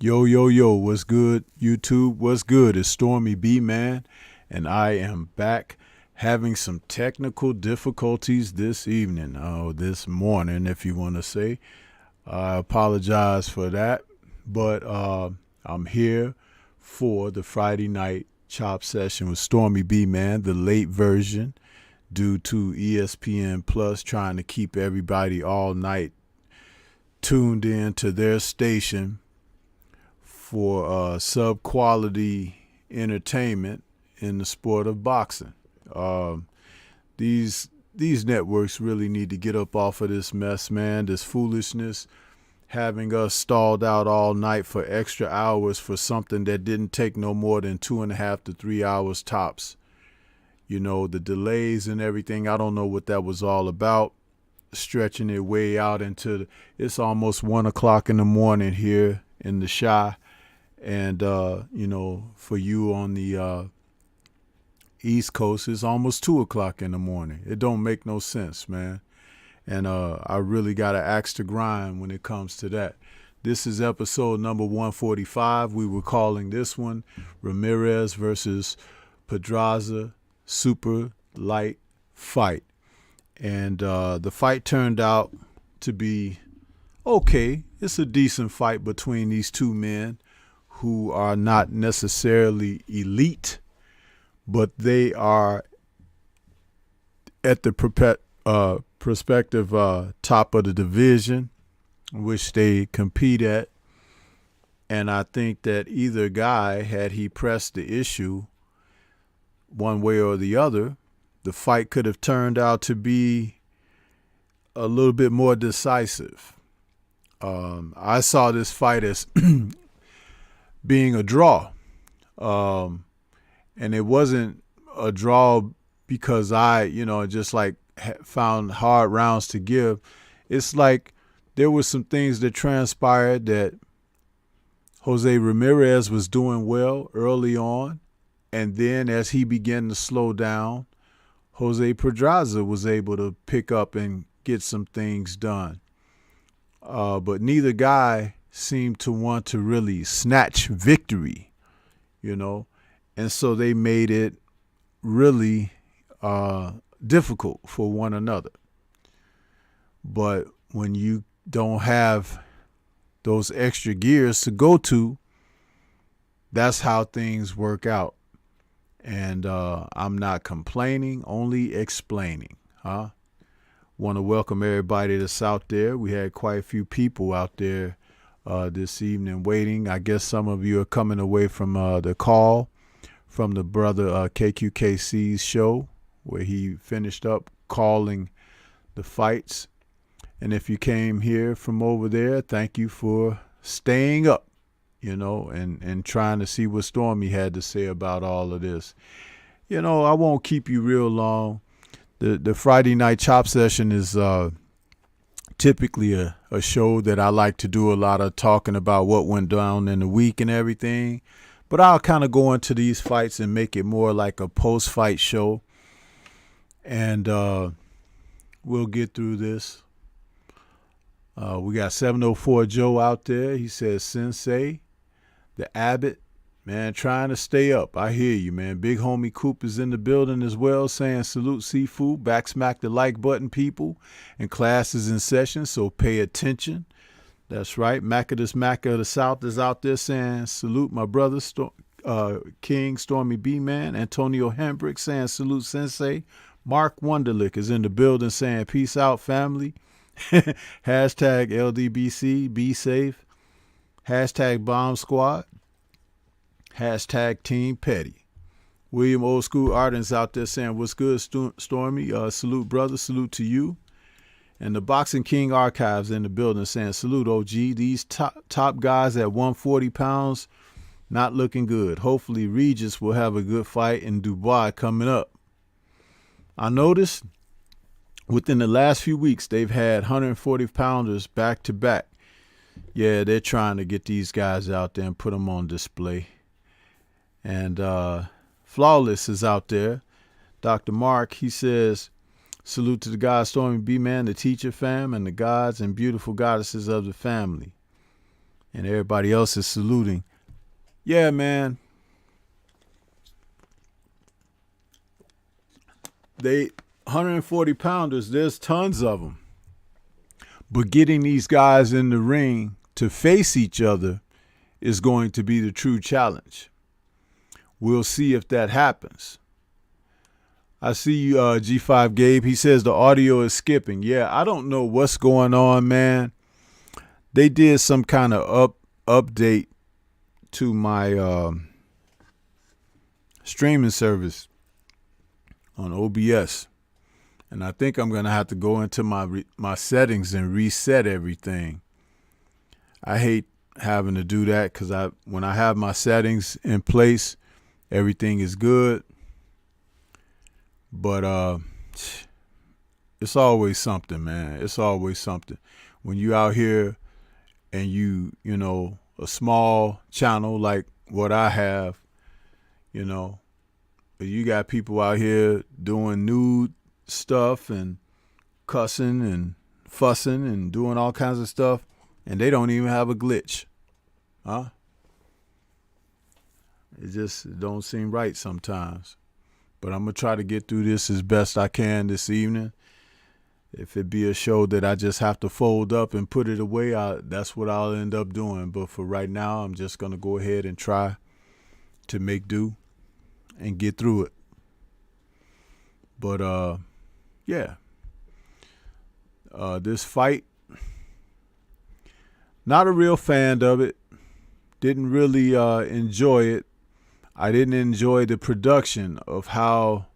Yo, yo, yo, what's good, YouTube? What's good? It's Stormy B, man, and I am back having some technical difficulties this evening, this morning, if you want to say. I apologize for that, but I'm here for the Friday night chop session with Stormy B, man, the late version, due to ESPN Plus trying to keep everybody all night tuned in to their station for sub-quality entertainment in the sport of boxing. These networks really need to get up off of this mess, man, this foolishness, having us stalled out all night for extra hours for something that didn't take no more than 2.5 to 3 hours tops. You know, the delays and everything, I don't know what that was all about, stretching it way out into, it's almost 1 o'clock in the morning here in the Chi. And, for you on the East Coast, it's almost 2 o'clock in the morning. It don't make no sense, man. And I really got to axe to grind when it comes to that. This is episode number 145. We were calling this one Ramirez versus Pedraza super light fight. And the fight turned out to be okay. It's a decent fight between these two men who are not necessarily elite, but they are at the prospective top of the division, which they compete at. And I think that either guy, had he pressed the issue one way or the other, the fight could have turned out to be a little bit more decisive. I saw this fight as being a draw. And it wasn't a draw because I, just like found hard rounds to give. It's like there were some things that transpired that Jose Ramirez was doing well early on. And then as he began to slow down, Jose Pedraza was able to pick up and get some things done. But neither guy seemed to want to really snatch victory, and so they made it really difficult for one another. But when you don't have those extra gears to go to, that's how things work out. And I'm not complaining, only explaining, huh? Want to welcome everybody that's out there. We had quite a few people out there this evening waiting. I guess some of you are coming away from the call from the brother KQKC's show where he finished up calling the fights. And if you came here from over there, thank you for staying up, and trying to see what Stormy had to say about all of this. I won't keep you real long. The Friday night chop session is typically a show that I like to do a lot of talking about what went down in the week and everything. But I'll kind of go into these fights and make it more like a post-fight show. And we'll get through this. We got 704 Joe out there. He says, Sensei, the Abbott, man, trying to stay up. I hear you, man. Big homie Coop is in the building as well, saying salute seafood. Back smack the like button, people. And class is in session, so pay attention. That's right. Macadus Macca of the South is out there saying salute my brother, King Stormy B, man. Antonio Hendrick saying salute Sensei. Mark Wunderlich is in the building saying peace out, family. Hashtag LDBC, be safe. Hashtag bomb squad. Hashtag Team Petty. William Old School Ardens out there saying, what's good, Stormy? Salute, brother. Salute to you. And the Boxing King Archives in the building saying, salute, OG. These top guys at 140 pounds, not looking good. Hopefully Regis will have a good fight in Dubai coming up. I noticed within the last few weeks, they've had 140 pounders back to back. Yeah, they're trying to get these guys out there and put them on display. And Flawless is out there. Dr. Mark, he says, salute to the God Stormy B, man, the teacher fam, and the gods and beautiful goddesses of the family. and everybody else is saluting. Yeah, man. They 140 pounders, there's tons of them. But getting these guys in the ring to face each other is going to be the true challenge. We'll see if that happens. I see you, G5 Gabe. He says the audio is skipping. Yeah, I don't know what's going on, man. They did some kind of update to my streaming service on OBS. And I think I'm going to have to go into my settings and reset everything. I hate having to do that because when I have my settings in place, everything is good. But it's always something, man. It's always something. When you out here and you know, a small channel like what I have, you know, you got people out here doing nude stuff and cussing and fussing and doing all kinds of stuff, and they don't even have a glitch. Huh? It just don't seem right sometimes. But I'm going to try to get through this as best I can this evening. If it be a show that I just have to fold up and put it away, that's what I'll end up doing. But for right now, I'm just going to go ahead and try to make do and get through it. But, yeah. This fight, not a real fan of it. Didn't really enjoy it. I didn't enjoy the production of how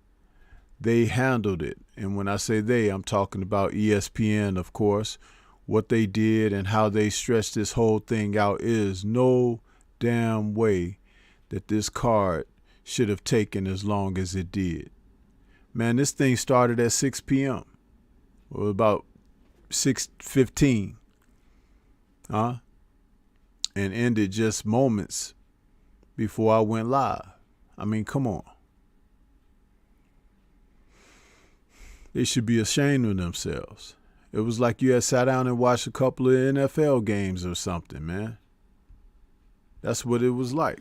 they handled it. And when I say they, I'm talking about ESPN, of course. What they did and how they stretched this whole thing out is no damn way that this card should have taken as long as it did. Man, this thing started at 6 p.m. or about 6:15. And ended just moments before I went live. I mean, come on. They should be ashamed of themselves. It was like you had sat down and watched a couple of NFL games or something, man. That's what it was like,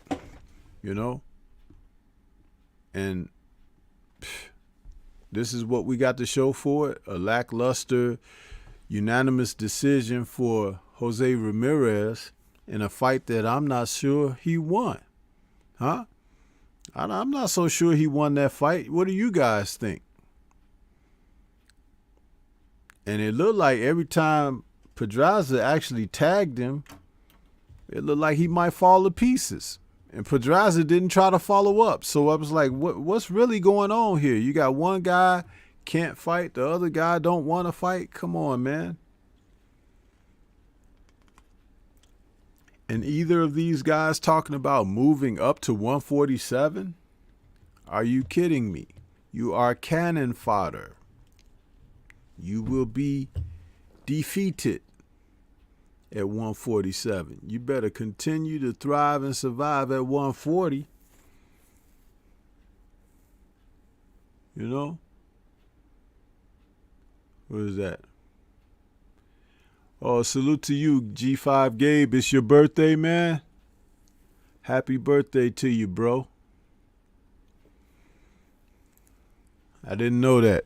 you know? And this is what we got to show for it. A lackluster, unanimous decision for Jose Ramirez in a fight that I'm not sure he won. Huh? I'm not so sure he won that fight. What do you guys think? And it looked like every time Pedraza actually tagged him, it looked like he might fall to pieces. And Pedraza didn't try to follow up. So I was like, what's really going on here? You got one guy can't fight, the other guy don't want to fight. Come on, man. And either of these guys talking about moving up to 147? Are you kidding me? You are cannon fodder. You will be defeated at 147. You better continue to thrive and survive at 140. You know? What is that? Oh, salute to you, G5 Gabe. It's your birthday, man. Happy birthday to you, bro. I didn't know that.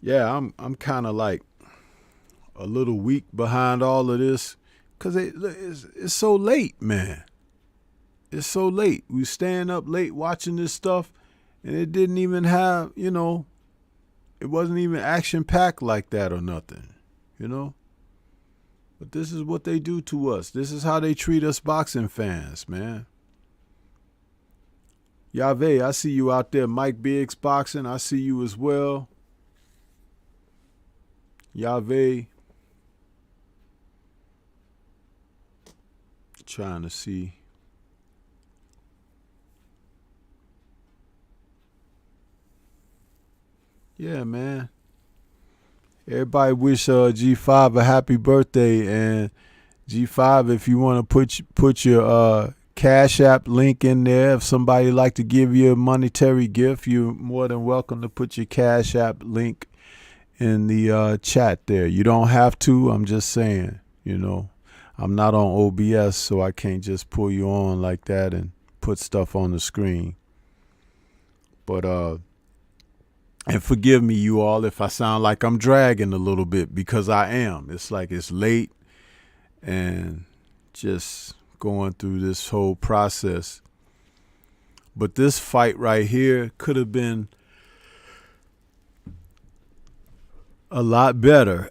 Yeah, I'm kind of like a little weak behind all of this because it's so late, man. It's so late. We staying up late watching this stuff, and it didn't even have, you know, it wasn't even action-packed like that or nothing, you know? But this is what they do to us. This is how they treat us boxing fans, man. Yave, I see you out there. Mike Biggs Boxing, I see you as well. Yave. Trying to see. Yeah, man. Everybody wish G5 a happy birthday. And G5, if you want to put your Cash App link in there, if somebody like to give you a monetary gift, you're more than welcome to put your Cash App link in the chat there. You don't have to. I'm just saying, you know, I'm not on OBS, so I can't just pull you on like that and put stuff on the screen. But and forgive me, you all, if I sound like I'm dragging a little bit, because I am. It's like it's late and just going through this whole process. But this fight right here could have been a lot better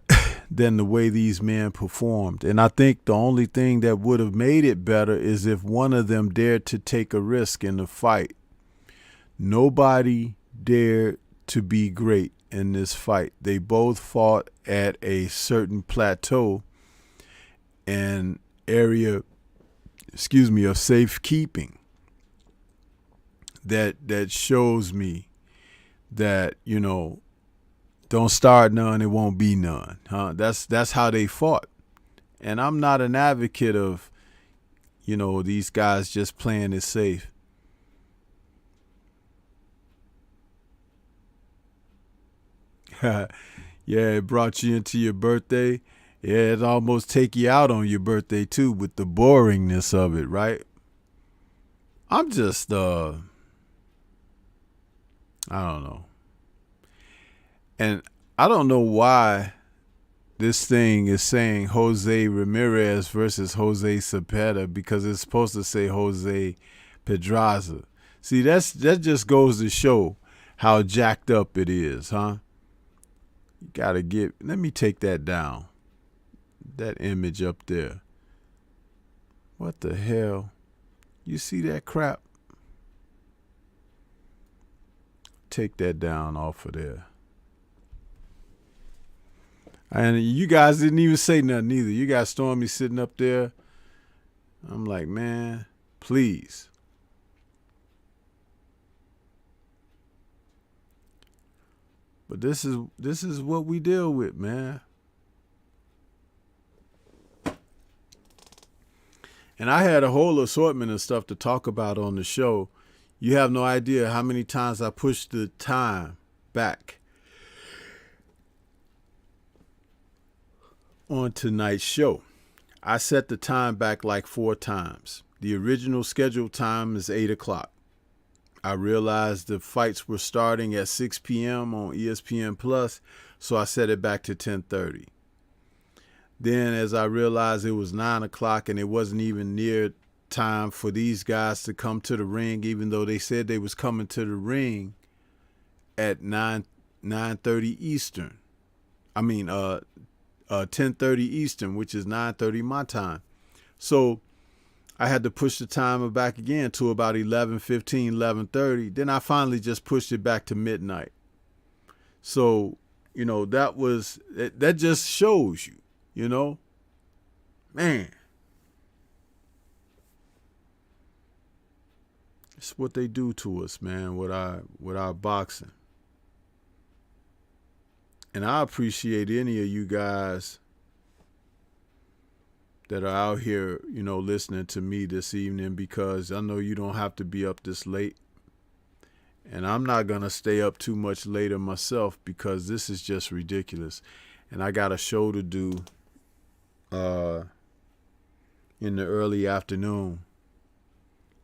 than the way these men performed. And I think the only thing that would have made it better is if one of them dared to take a risk in the fight. Nobody dared to be great in this fight. They both fought at a certain plateau and area, of safekeeping that shows me that, you know, don't start none, it won't be none. That's how they fought. And I'm not an advocate of, you know, these guys just playing it safe. Yeah, it brought you into your birthday. Yeah, it almost take you out on your birthday too with the boringness of it, right? I'm just I don't know. And I don't know why this thing is saying Jose Ramirez versus Jose Cepeda, because it's supposed to say Jose Pedraza. See, that just goes to show how jacked up it is, huh? You gotta let me take that down. That image up there. What the hell? You see that crap? Take that down off of there. And you guys didn't even say nothing either. You got Stormy sitting up there. I'm like, man, please. But this is what we deal with, man. And I had a whole assortment of stuff to talk about on the show. You have no idea how many times I pushed the time back on tonight's show. I set the time back like 4 times. The original scheduled time is 8 o'clock. I realized the fights were starting at 6 p.m. on ESPN Plus, so I set it back to 10:30. Then as I realized it was 9 o'clock and it wasn't even near time for these guys to come to the ring, even though they said they was coming to the ring at 9:30 Eastern. 10:30 Eastern, which is 9:30 my time. So I had to push the timer back again to about 11:15, 11:30. Then I finally just pushed it back to midnight. So, you know, that just shows you, you know, man, it's what they do to us, man, with our boxing. And I appreciate any of you guys that are out here, you know, listening to me this evening, because I know you don't have to be up this late. And I'm not going to stay up too much later myself, because this is just ridiculous. And I got a show to do in the early afternoon.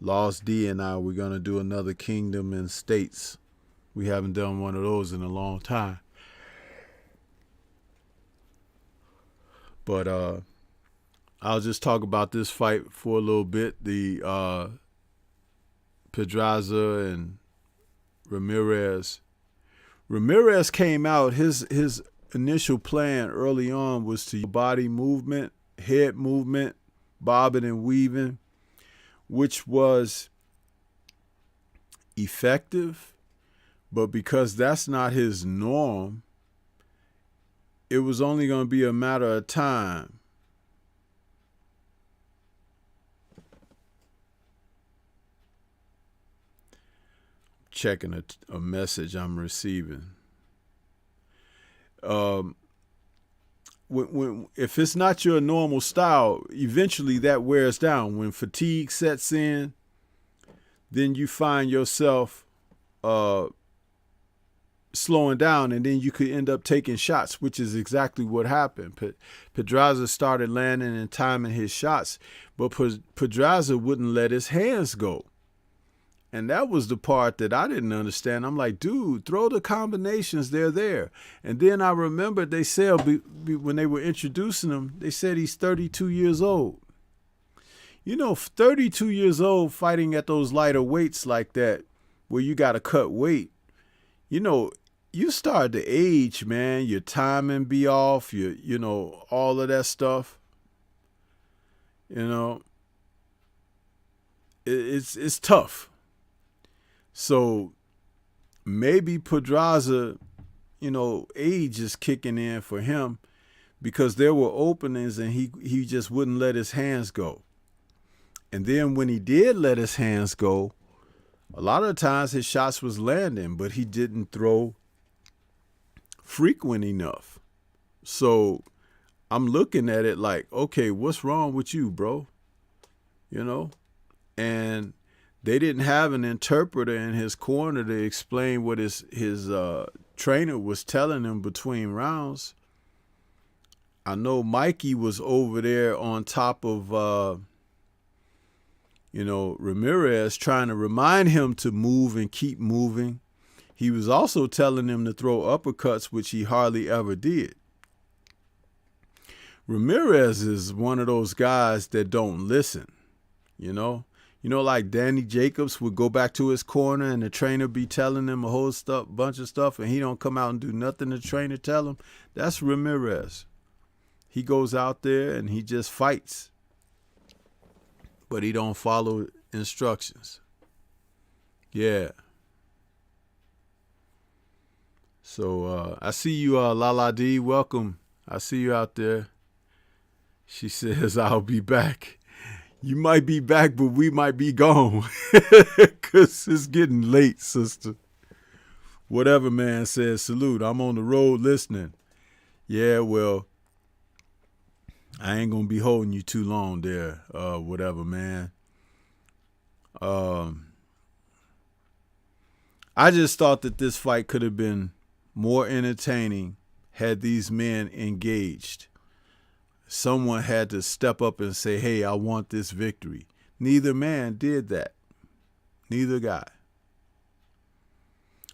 Lost D and I, we're going to do another Kingdom and States. We haven't done one of those in a long time. But I'll just talk about this fight for a little bit. The Pedraza and Ramirez. Ramirez came out, his initial plan early on was to body movement, head movement, bobbing and weaving, which was effective, but because that's not his norm, it was only going to be a matter of time checking a message I'm receiving. If it's not your normal style, eventually that wears down. When fatigue sets in, then you find yourself slowing down, and then you could end up taking shots, which is exactly what happened. Pedraza started landing and timing his shots, but Pedraza wouldn't let his hands go. And that was the part that I didn't understand. I'm like, dude, throw the combinations, they're there. And then I remembered they said, when they were introducing him, they said he's 32 years old. You know, 32 years old fighting at those lighter weights like that, where you got to cut weight, you know, you start to age, man. Your timing be off, you know, all of that stuff. You know, it's tough. So maybe Pedraza, you know, age is kicking in for him, because there were openings and he just wouldn't let his hands go. And then when he did let his hands go, a lot of times his shots was landing, but he didn't throw frequent enough. So I'm looking at it like, okay, what's wrong with you, bro? You know? And they didn't have an interpreter in his corner to explain what his trainer was telling him between rounds. I know Mikey was over there on top of you know, Ramirez, trying to remind him to move and keep moving. He was also telling him to throw uppercuts, which he hardly ever did. Ramirez is one of those guys that don't listen, you know. You know, like Danny Jacobs would go back to his corner and the trainer be telling him a whole bunch of stuff, and he don't come out and do nothing the trainer tell him. That's Ramirez. He goes out there and he just fights, but he don't follow instructions. Yeah. So I see you, Lala D. Welcome. I see you out there. She says, I'll be back. You might be back, but we might be gone. Because it's getting late, sister. Whatever, man, says salute. I'm on the road listening. Yeah, well, I ain't going to be holding you too long there. Whatever, man. I just thought that this fight could have been more entertaining had these men engaged. Someone had to step up and say, hey, I want this victory. Neither man did that. Neither guy.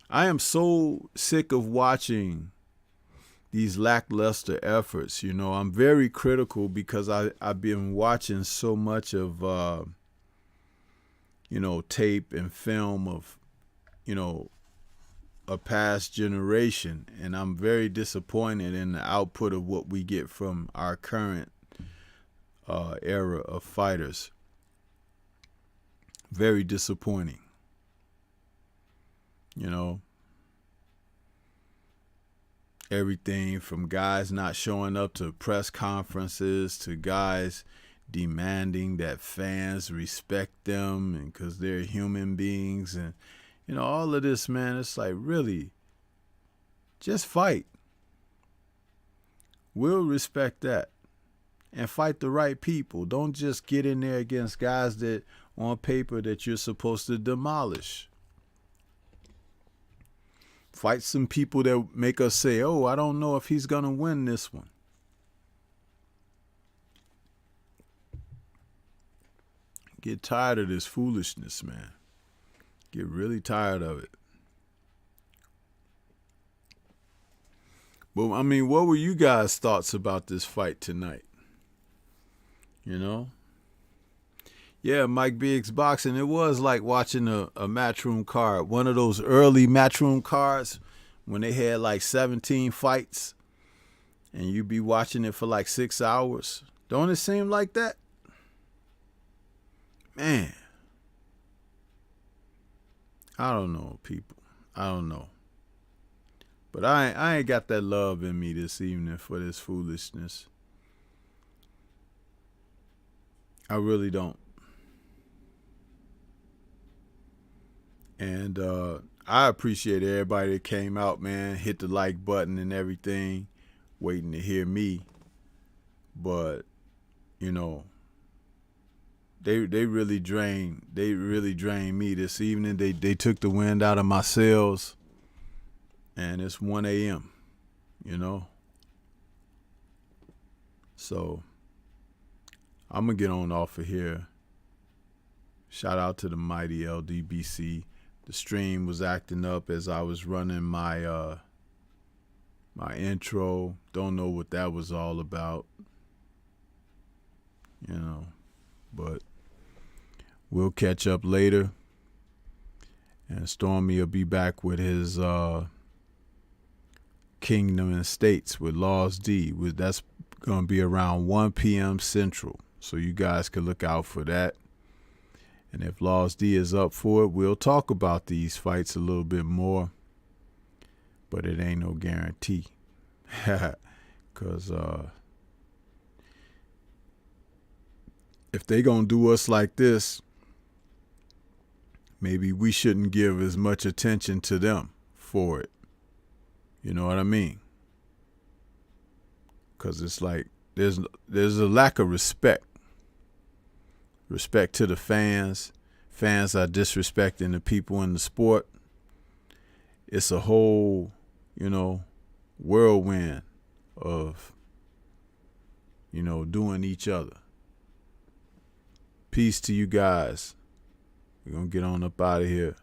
I am so sick of watching these lackluster efforts. You know, I'm very critical because I've been watching so much of, you know, tape and film of, you know, a past generation, and I'm very disappointed in the output of what we get from our current era of fighters. Very disappointing. You know, everything from guys not showing up to press conferences to guys demanding that fans respect them and because they're human beings, and you know, all of this, man, it's like, really, just fight. We'll respect that. And fight the right people. Don't just get in there against guys that, on paper, that you're supposed to demolish. Fight some people that make us say, oh, I don't know if he's going to win this one. Get tired of this foolishness, man. Get really tired of it. But I mean, what were you guys' thoughts about this fight tonight? You know? Yeah, Mike Biggs boxing. It was like watching a Matchroom card. One of those early Matchroom cards when they had like 17 fights and you'd be watching it for like 6 hours. Don't it seem like that? Man. I don't know, people. I don't know. But I ain't got that love in me this evening for this foolishness. I really don't. And I appreciate everybody that came out, man, hit the like button and everything, waiting to hear me. But, you know, They really drained me this evening. They took the wind out of my sails. and it's 1 a.m., you know. So I'm going to get on off of here. Shout out to the mighty LDBC. The stream was acting up as I was running my my intro. Don't know what that was all about, you know, but we'll catch up later. And Stormy will be back with his Kingdom and States with Laws D. That's going to be around 1 p.m. Central. So you guys can look out for that. And if Laws D is up for it, we'll talk about these fights a little bit more. But it ain't no guarantee. Because if they going to do us like this, maybe we shouldn't give as much attention to them for it. You know what I mean? Because it's like there's a lack of respect. Respect to the fans. Fans are disrespecting the people in the sport. It's a whole, you know, whirlwind of, you know, doing each other. Peace to you guys. We're going to get on up out of here.